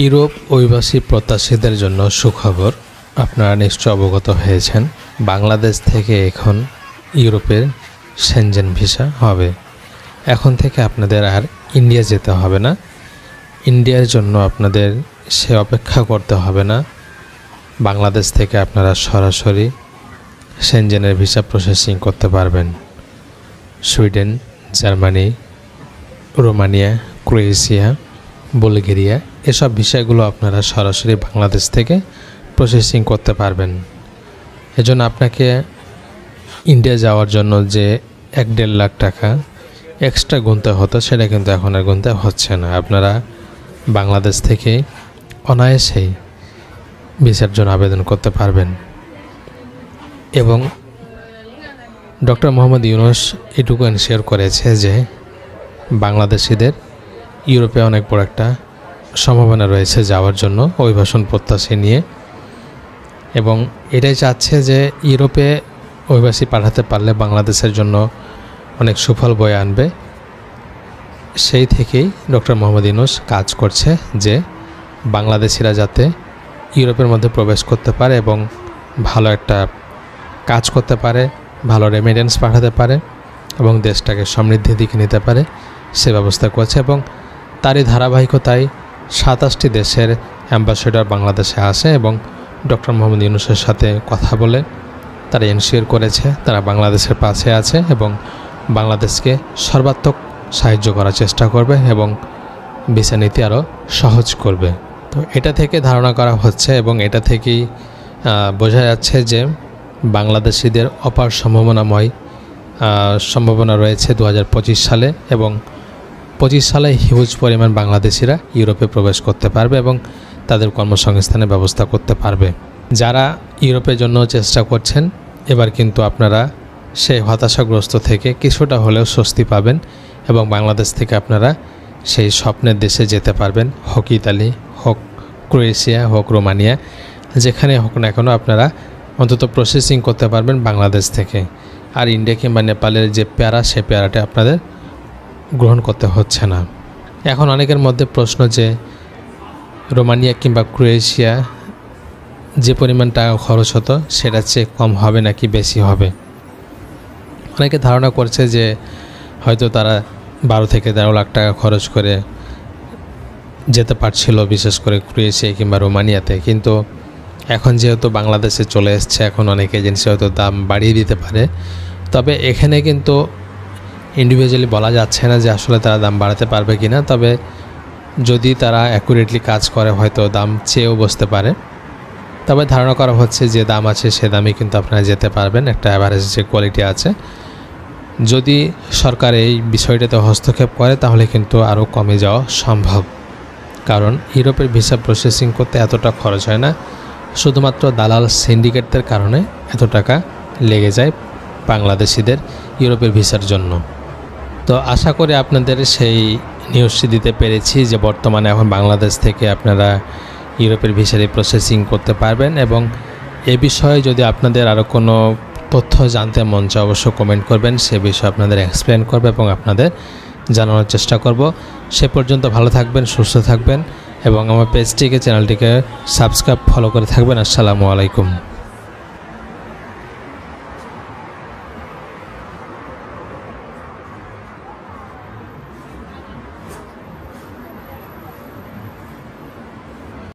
Europe অভিবাসী প্রত্যাশীদের জন্য সুখবর। আপনারা নিশ্চয় অবগত হয়েছেন, বাংলাদেশ থেকে এখন ইউরোপের সেনজেন ভিসা হবে। এখন থেকে আপনাদের আর ইন্ডিয়া যেতে হবে না। ইন্ডিয়ার জন্য আপনাদের সে অপেক্ষা করতে হবে না। বাংলাদেশ থেকে আপনারা সরাসরি সেনজেনের ভিসা প্রসেসিং করতে পারবেন। Sweden, Germany, Romania, Croatia, Bulgaria এসব ভিসাগুলো আপনারা সরাসরি বাংলাদেশ থেকে প্রসেসিং করতে পারবেন। এজন্য আপনাকে ইন্ডিয়া যাওয়ার জন্য যে 1-1.5 লাখ টাকা এক্সট্রা গুনতে হতো, সেটা কিন্তু এখন আর গুনতে হচ্ছে না। আপনারা বাংলাদেশ থেকে অনায়াসেই ভিসার জন্য আবেদন করতে পারবেন। এবং ডক্টর মোহাম্মদ ইউনূস এটুকু এনশিওর করেছে যে বাংলাদেশিদের ইউরোপে অনেক বড় একটা সম্ভাবনা রয়েছে যাওয়ার জন্য অভিবাসন প্রত্যাশী নিয়ে, এবং এটাই চাচ্ছে যে ইউরোপে অভিবাসী পাঠাতে পারলে বাংলাদেশের জন্য অনেক সুফল বয়ে আনবে। সেই থেকেই ডক্টর মোহাম্মদ ইউনূস কাজ করছে যে বাংলাদেশিরা যাতে ইউরোপের মধ্যে প্রবেশ করতে পারে এবং ভালো একটা কাজ করতে পারে, ভালো রেমিটেন্স পাঠাতে পারে এবং দেশটাকে সমৃদ্ধির দিকে নিতে পারে, সে ব্যবস্থা করছে। এবং তারই ধারাবাহিকতায় 27টি দেশের অ্যাম্বাসেডর বাংলাদেশে আসে এবং ডক্টর মোহাম্মদ ইউনূসের সাথে কথা বলে তারা এনশিওর করেছে তারা বাংলাদেশের পাশে আছে এবং বাংলাদেশকে সর্বাত্মক সাহায্য করার চেষ্টা করবে এবং ভিসা নীতি আরও সহজ করবে। তো এটা থেকে ধারণা করা হচ্ছে এবং এটা থেকেই বোঝা যাচ্ছে যে বাংলাদেশিদের অপার সম্ভাবনা রয়েছে 2025 সালে, এবং 25 সালে হিউজ পরিমাণ বাংলাদেশিরা ইউরোপে প্রবেশ করতে পারবে এবং তাদের কর্মসংস্থানের ব্যবস্থা করতে পারবে। যারা ইউরোপের জন্য চেষ্টা করছেন, এবার কিন্তু আপনারা সেই হতাশাগ্রস্ত থেকে কিছুটা হলেও স্বস্তি পাবেন এবং বাংলাদেশ থেকে আপনারা সেই স্বপ্নের দেশে যেতে পারবেন। হোক ইতালি, হোক ক্রোয়েশিয়া, হোক রোমানিয়া, যেখানে হোক না কেন আপনারা অন্তত প্রসেসিং করতে পারবেন বাংলাদেশ থেকে। আর ইন্ডিয়া কিংবা নেপালের যে প্যারা, সে প্যারাটা আপনাদের গ্রহণ করতে হচ্ছে না। এখন অনেকের মধ্যে প্রশ্ন যে রোমানিয়া কিংবা ক্রোয়েশিয়া যে পরিমাণ টাকা খরচ হতো সেটার চেয়ে কম হবে নাকি বেশি হবে। অনেকে ধারণা করছে যে হয়তো তারা 12 থেকে 13 লাখ টাকা খরচ করে যেতে পারছিল, বিশেষ করে ক্রোয়েশিয়া কিংবা রোমানিয়াতে। কিন্তু এখন যেহেতু বাংলাদেশে চলে এসছে, এখন অনেক এজেন্সি হয়তো দাম বাড়িয়ে দিতে পারে। তবে এখানে কিন্তু ইন্ডিভিজুয়ালি বলা যাচ্ছে না যে আসলে তারা দাম বাড়াতে পারবে কি না। তবে যদি তারা অ্যাকুরেটলি কাজ করে হয়তো দাম চেয়েও বসতে পারে। তবে ধারণা করা হচ্ছে যে দাম আছে সে দামে কিন্তু আপনারা যেতে পারবেন, একটা অ্যাভারেজ যে কোয়ালিটি আছে। যদি সরকার এই বিষয়টাতে হস্তক্ষেপ করে তাহলে কিন্তু আরও কমে যাওয়া সম্ভব, কারণ ইউরোপের ভিসা প্রসেসিং করতে এতটা খরচ হয় না। শুধুমাত্র দালাল সিন্ডিকেটদের কারণে এত টাকা লেগে যায় বাংলাদেশিদের ইউরোপের ভিসার জন্য। তো আশা করি আপনাদের সেই নিউজটি দিতে পেরেছি যে বর্তমানে এখন বাংলাদেশ থেকে আপনারা ইউরোপের ভিসার প্রসেসিং করতে পারবেন। এবং এ বিষয়ে যদি আপনাদের আরও কোনো তথ্য জানতে মন চায় অবশ্যই কমেন্ট করবেন, সে বিষয়ে আপনাদের এক্সপ্লেন করবে এবং আপনাদের জানানোর চেষ্টা করব। সে পর্যন্ত ভালো থাকবেন, সুস্থ থাকবেন এবং আমার পেজটিকে, চ্যানেলটিকে সাবস্ক্রাইব, ফলো করে থাকবেন। আসসালামু আলাইকুম।